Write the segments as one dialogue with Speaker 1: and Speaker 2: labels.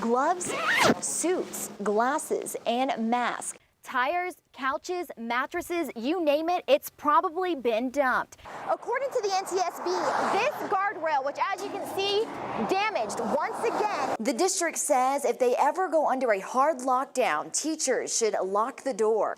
Speaker 1: Gloves, suits, glasses, and masks. Tires, couches, mattresses, you name it, it's probably been dumped. According to the NTSB, this guardrail, which as you can see, damaged once again. The district says if they ever go under a hard lockdown, teachers should lock the door.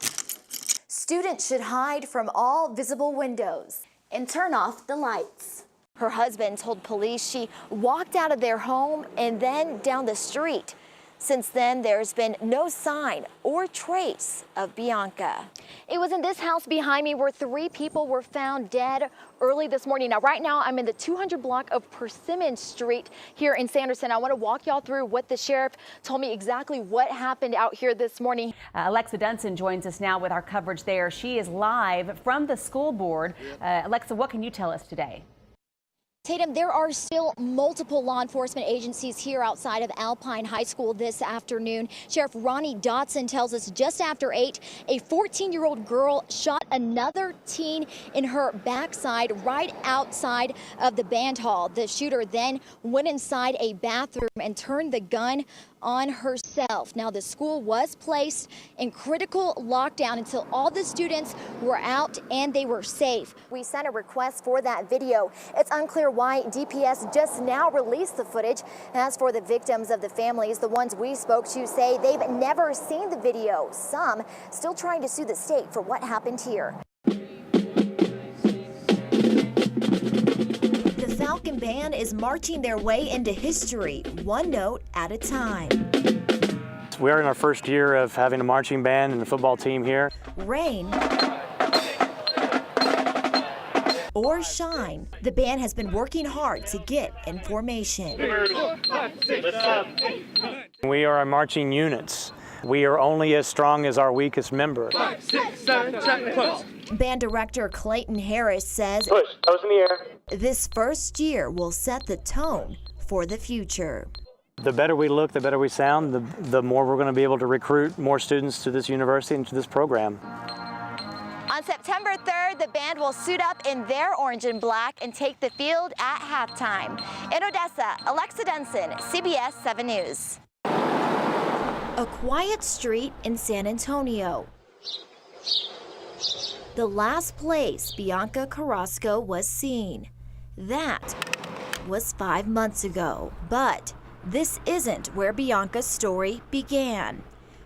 Speaker 1: Students should hide from all visible windows and turn off the lights. Her husband told police she walked out of their home and then down the street. Since then, there's been no sign or trace of Bianca. It was in this house behind me where 3 people were found dead early this morning. Now, right now, I'm in the 200 block of Persimmon Street here in Sanderson. I want to walk y'all through what the sheriff told me exactly what happened out here this morning.
Speaker 2: Alexa Dunson joins us now with our coverage there. She is live from the school board. Alexa, what can you tell us today?
Speaker 1: Tatum, there are still multiple law enforcement agencies here outside of Alpine High School this afternoon. Sheriff Ronnie Dotson tells us just after 8, a 14-year-old girl shot another teen in her backside right outside of the band hall. The shooter then went inside a bathroom and turned the gun on herself. Now, the school was placed in critical lockdown until all the students were out and they were safe. We sent a request for that video. It's unclear why DPS just now released the footage. As for the victims of the families, the ones we spoke to say they've never seen the video. Some still trying to sue the state for what happened here. The Falcon Band is marching their way into history, one note at a time.
Speaker 3: We are in our first year of having a marching band and a football team here.
Speaker 1: Rain or shine, the band has been working hard to get in formation.
Speaker 3: We are marching units. We are only as strong as our weakest member.
Speaker 4: 5, 6, 7, check, push.
Speaker 1: Band director Clayton Harris says
Speaker 3: Push, toes in the air.
Speaker 1: this first year will set the tone for the future.
Speaker 3: The better we look, the better we sound, the more we're going to be able to recruit more students to this university and to this program.
Speaker 1: On September 3rd, the band will suit up in their orange and black and take the field at halftime. In Odessa, Alexa Dunson, CBS 7 News. A quiet street in San Antonio. The last place Bianca Carrasco was seen. That was 5 months ago. But this isn't where Bianca's story began.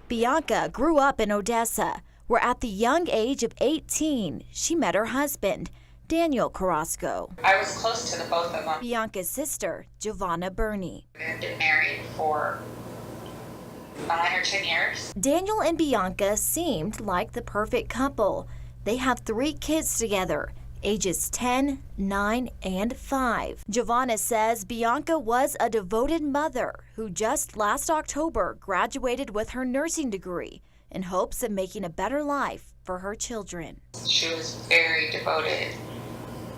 Speaker 1: Bianca grew up in Odessa, where at the young age of 18, she met her husband, Daniel Carrasco.
Speaker 5: I was close to the both of them.
Speaker 1: Bianca's sister, Giovanna Burney.
Speaker 5: We've been married for 9 or 10 years.
Speaker 1: Daniel and Bianca seemed like the perfect couple. They have 3 kids together, ages 10, 9, and 5. Giovanna says Bianca was a devoted mother who just last October graduated with her nursing degree in hopes of making a better life for her children.
Speaker 5: She was very devoted,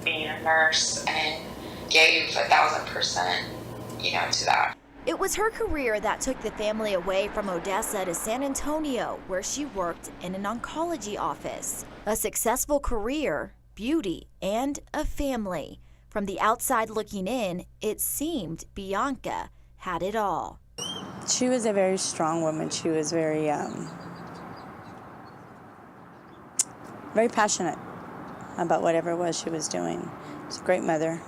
Speaker 5: being a nurse, and gave 1,000%, to that.
Speaker 1: It was her career that took the family away from Odessa to San Antonio, where she worked in an oncology office. A successful career, beauty, and a family. From the outside looking in, it seemed Bianca had it all.
Speaker 6: She was a very strong woman. She was very passionate about whatever it was she was doing. She's a great mother.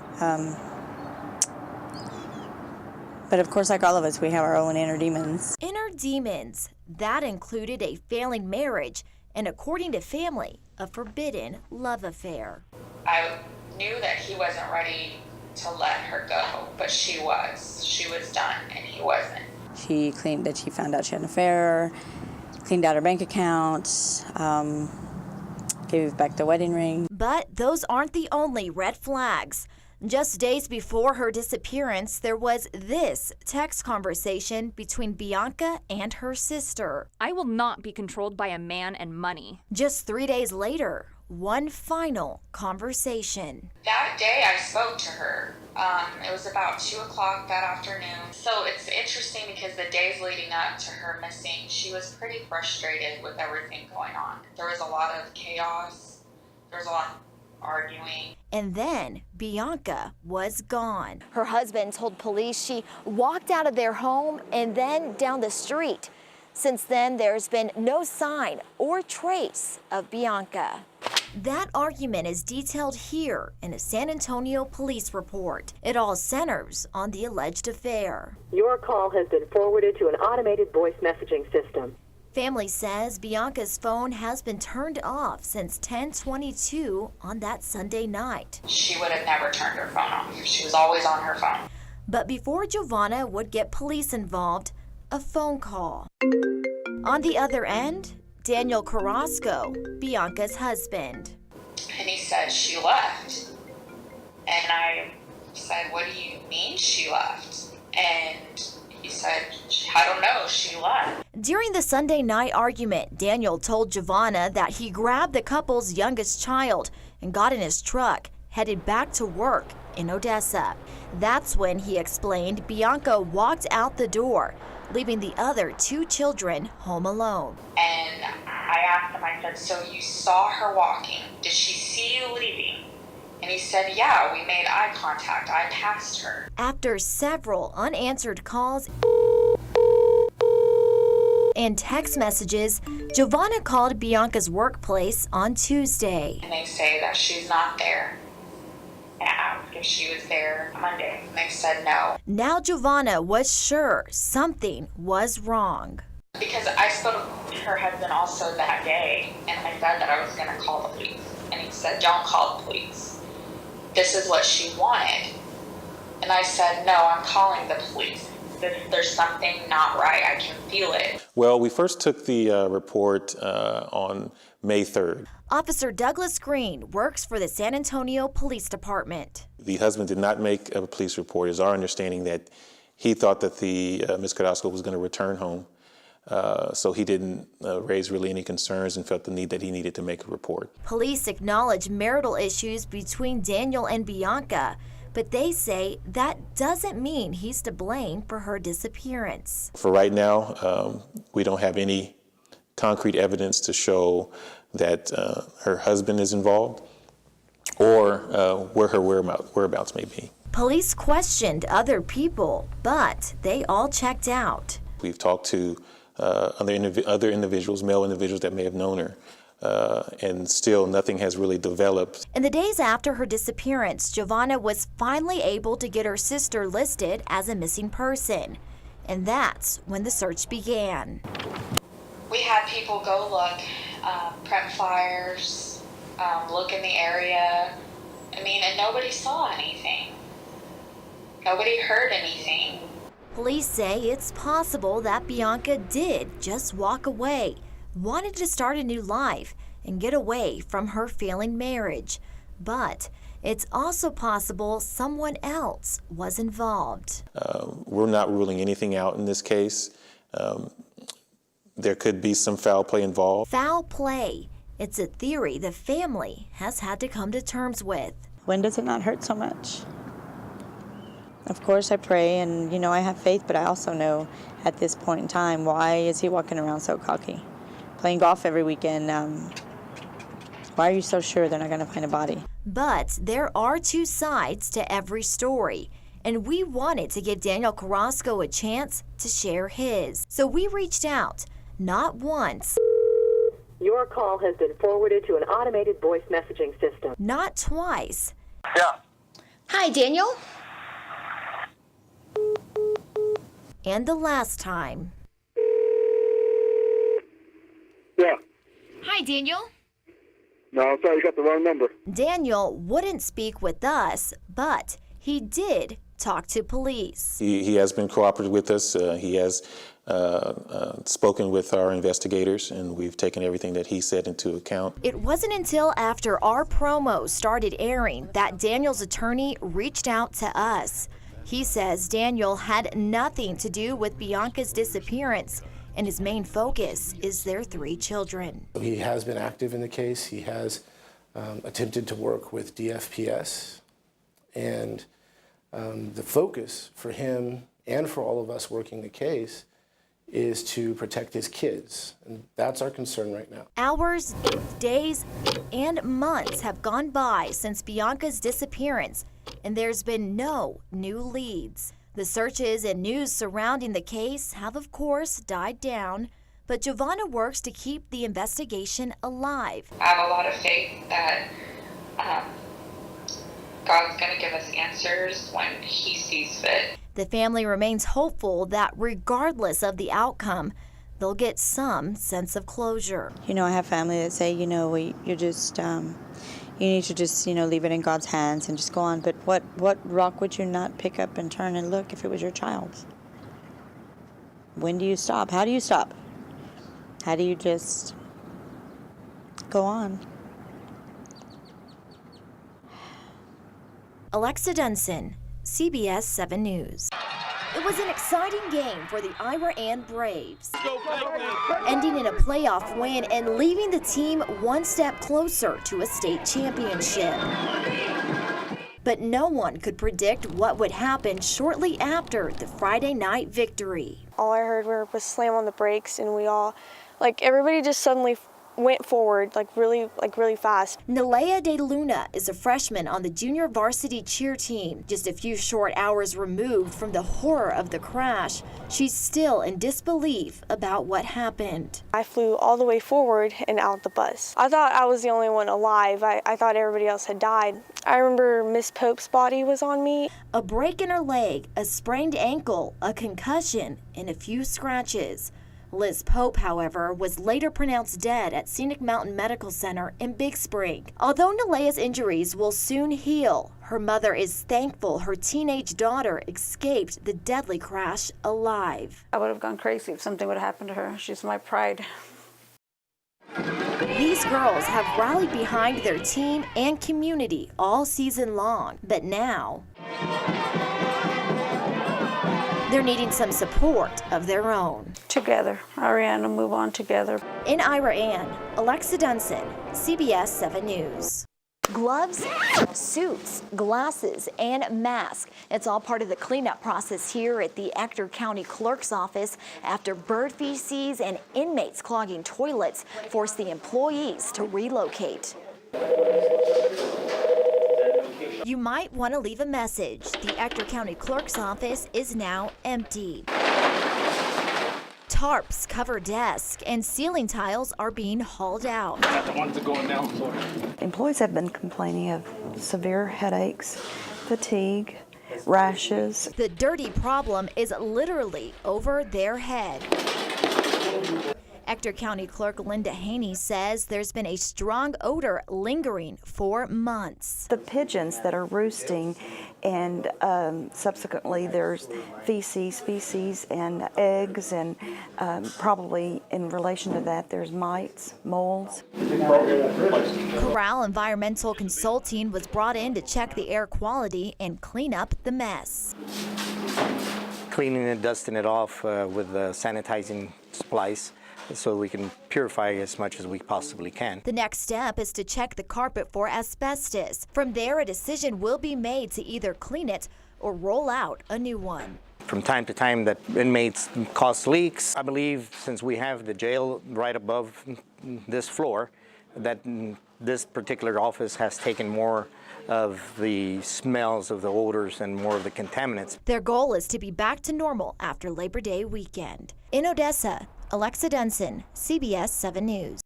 Speaker 6: But of course, like all of us, we have our own inner demons.
Speaker 1: Inner demons. That included a failing marriage and, according to family, a forbidden love affair.
Speaker 5: I knew that he wasn't ready to let her go, but she was. She was done, and he wasn't.
Speaker 6: She claimed that she found out she had an affair, cleaned out her bank account, gave back the wedding ring.
Speaker 1: But those aren't the only red flags. Just days before her disappearance, there was this text conversation between Bianca and her sister.
Speaker 7: I will not be controlled by a man and money.
Speaker 1: Just 3 days later, one final conversation.
Speaker 5: That day I spoke to her. It was about 2 o'clock that afternoon. So it's interesting because the days leading up to her missing, she was pretty frustrated with everything going on. There was a lot of chaos. There was a lot arguing.
Speaker 1: And then Bianca was gone. Her husband told police she walked out of their home and then down the street. Since then, there's been no sign or trace of Bianca. That argument is detailed here in a San Antonio police report. It all centers on the alleged affair.
Speaker 8: Your call has been forwarded to an automated voice messaging system.
Speaker 1: Family says Bianca's phone has been turned off since 10:22 on that Sunday night.
Speaker 5: She would have never turned her phone off. She was always on her phone.
Speaker 1: But before Giovanna would get police involved, a phone call. On the other end, Daniel Carrasco, Bianca's husband.
Speaker 5: And he said she left. And I said, what do you mean she left? And he said, I don't know, she left.
Speaker 1: During the Sunday night argument, Daniel told Giovanna that he grabbed the couple's youngest child and got in his truck, headed back to work in Odessa. That's when he explained Bianca walked out the door, leaving the other two children home alone.
Speaker 5: And I asked him, I said, so you saw her walking. Did she see you leaving? And he said, yeah, we made eye contact. I passed her.
Speaker 1: After several unanswered calls and text messages, Giovanna called Bianca's workplace on Tuesday.
Speaker 5: And they say that she's not there. And I asked if she was there Monday. And they said no.
Speaker 1: Now Giovanna was sure something was wrong.
Speaker 5: Because I spoke to her husband also that day, and I said that I was going to call the police. And he said, don't call the police. This is what she wanted. And I said, no, I'm calling the police. There's something not right. I can feel it.
Speaker 9: Well, we first took the report on May 3rd.
Speaker 1: Officer Douglas Green works for the San Antonio Police Department.
Speaker 9: The husband did not make a police report. It's our understanding that he thought that Ms. Carrasco was going to return home. So he didn't raise really any concerns and felt the need that he needed to make a report.
Speaker 1: Police acknowledge marital issues between Daniel and Bianca, but they say that doesn't mean he's to blame for her disappearance.
Speaker 9: For right now, we don't have any concrete evidence to show that her husband is involved or where her whereabouts may be.
Speaker 1: Police questioned other people, but they all checked out.
Speaker 9: We've talked to other individuals, male individuals that may have known her, and still nothing has really developed.
Speaker 1: In the days after her disappearance, Giovanna was finally able to get her sister listed as a missing person, and that's when the search began.
Speaker 5: We had people go look, prep fires, look in the area. I mean, and nobody saw anything. Nobody heard anything.
Speaker 1: Police say it's possible that Bianca did just walk away, wanted to start a new life and get away from her failing marriage. But it's also possible someone else was involved.
Speaker 9: We're not ruling anything out in this case. There could be some foul play involved.
Speaker 1: Foul play. It's a theory the family has had to come to terms with.
Speaker 6: When does it not hurt so much? Of course I pray and, I have faith, but I also know at this point in time, why is he walking around so cocky? Playing golf every weekend. Why are you so sure they're not going to find a body?
Speaker 1: But there are two sides to every story, and we wanted to give Daniel Carrasco a chance to share his. So we reached out, not once,
Speaker 8: Your call has been forwarded to an automated voice messaging system.
Speaker 1: not twice.
Speaker 4: Yeah.
Speaker 1: Hi, Daniel. And the last time.
Speaker 4: Yeah.
Speaker 1: Hi, Daniel.
Speaker 4: No, I'm sorry, you got the wrong number.
Speaker 1: Daniel wouldn't speak with us, but he did talk to police.
Speaker 9: He has been cooperative with us. He has spoken with our investigators, and we've taken everything that he said into account.
Speaker 1: It wasn't until after our promo started airing that Daniel's attorney reached out to us. He says Daniel had nothing to do with Bianca's disappearance, and his main focus is their 3 children.
Speaker 10: He has been active in the case. He has attempted to work with DFPS, and the focus for him and for all of us working the case is to protect his kids. And that's our concern right now.
Speaker 1: Hours, days, and months have gone by since Bianca's disappearance, and there's been no new leads. The searches and news surrounding the case have, of course, died down, but Giovanna works to keep the investigation alive.
Speaker 5: I have a lot of faith that God's going to give us answers when He sees fit.
Speaker 1: The family remains hopeful that regardless of the outcome, they'll get some sense of closure.
Speaker 6: You know, I have family that say, you know, you just, you need to just, leave it in God's hands and just go on. But what rock would you not pick up and turn and look if it was your child's? When do you stop? How do you stop? How do you just go on?
Speaker 1: Alexa Dunson, CBS 7 News. It was an exciting game for the Ira Ann Braves, ending in a playoff win and leaving the team one step closer to a state championship. But no one could predict what would happen shortly after the Friday night victory.
Speaker 11: All I heard was slam on the brakes, and we all, everybody just suddenly went forward really fast.
Speaker 1: Nalea De Luna is a freshman on the junior varsity cheer team. Just a few short hours removed from the horror of the crash, she's still in disbelief about what happened.
Speaker 11: I flew all the way forward and out the bus. I thought I was the only one alive. I thought everybody else had died. I remember Miss Pope's body was on me.
Speaker 1: A break in her leg, a sprained ankle, a concussion, and a few scratches. Liz Pope, however, was later pronounced dead at Scenic Mountain Medical Center in Big Spring. Although Nalea's injuries will soon heal, her mother is thankful her teenage daughter escaped the deadly crash alive.
Speaker 12: I would have gone crazy if something would have happened to her. She's my pride.
Speaker 1: These girls have rallied behind their team and community all season long, but now they're needing some support of their own.
Speaker 12: Together, Ariane will move on together.
Speaker 1: In Ira Ann, Alexa Dunson, CBS 7 News. Gloves, suits, glasses, and masks. It's all part of the cleanup process here at the Ector County Clerk's office after bird feces and inmates clogging toilets forced the employees to relocate. You might want to leave a message. The Ector County Clerk's office is now empty. Tarps cover desks and ceiling tiles are being hauled out.
Speaker 13: Employees have been complaining of severe headaches, fatigue, rashes.
Speaker 1: The dirty problem is literally over their head. Ector County Clerk Linda Haney says there's been a strong odor lingering for months.
Speaker 13: The pigeons that are roosting, and subsequently there's feces and eggs, and probably in relation to that there's mites, molds.
Speaker 1: Corral Environmental Consulting was brought in to check the air quality and clean up the mess.
Speaker 14: Cleaning and dusting it off with sanitizing supplies, so we can purify as much as we possibly can.
Speaker 1: The next step is to check the carpet for asbestos. From there, a decision will be made to either clean it or roll out a new one.
Speaker 14: From time to time that inmates cause leaks. I believe since we have the jail right above this floor, that this particular office has taken more of the smells, of the odors, and more of the contaminants.
Speaker 1: Their goal is to be back to normal after Labor Day weekend. In Odessa, Alexa Dunson, CBS 7 News.